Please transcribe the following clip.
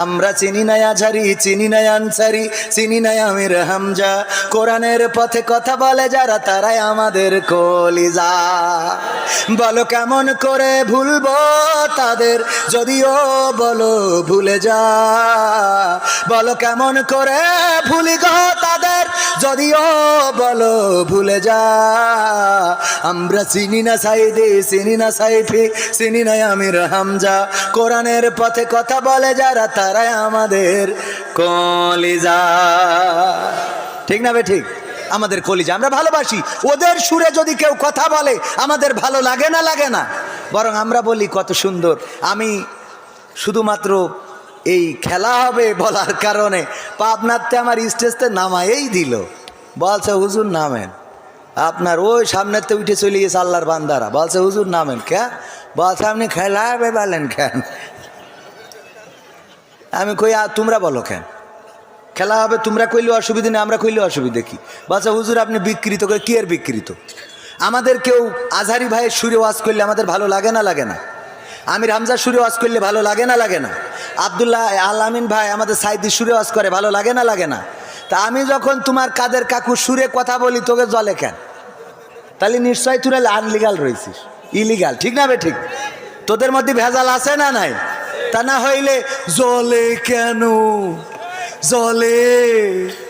আমরা চিনি না আজহারি, চিনি না আনসারি, চিনি না আমির হামজা। কোরআনের পথে কথা বলে যারা তারাই আমাদের কলিজা। বলো কেমন করে ভুলবো তাদের, যদিও বলো ভুলে যা। বলো কেমন করে ভুলি গো তাদের, যদিও বলো ভুলে যা। আমরা চিনি না সাইদি, চিনি না সাইফি, চিনি না আমির হামজা। কোরআনের পথে কথা বলে যারা তারাই আমাদের কলিজা। ঠিক না বে ঠিক? আমাদের কলিজা, আমরা ভালোবাসি। ওদের সুরে যদি কেউ কথা বলে আমাদের ভালো লাগে না, লাগে না, বরং আমরা বলি কত সুন্দর। আমি শুধুমাত্র এই খেলা হবে বলার কারণে পাবনাতে আমার স্টেজতে নামায়েই দিল, বলছে হুজুর নামেন। আপনার ওই সামনেতে উঠে চলে গেছে আল্লাহর বান্দারা, বলছে হুজুর নামেন। কে বলছে আপনি খেলা হবে বলেন কেন? আমি কই তোমরা বলো কেন খেলা হবে? তোমরা কইলে অসুবিধা নেই, আমরা কইলে অসুবিধা কি? বলছে হুজুর আপনি বিকৃত করে। কি এর বিকৃত? আমাদের কেউ আজহারি ভাইয়ের সুরে ওয়াজ করলে আমাদের ভালো লাগে না, লাগে না? আমির হামজার সুরে ওয়াজ করলে ভালো লাগে না, লাগে না? আব্দুল্লাহ আল আমিন ভাই আমাদের সাইদির সুরে ওয়াজ করে, ভালো লাগে না, লাগে না? তা আমি যখন তোমার কাদের কাকুর সুরে কথা বলি তোকে জলে কেন? তাহলে নিশ্চয় তুই আনলিগাল রয়েছিস, ইলিগাল। ঠিক না বে ঠিক? তোদের মধ্যে ভেজাল আছে না নাই? তা না হইলে জলে কেন জলে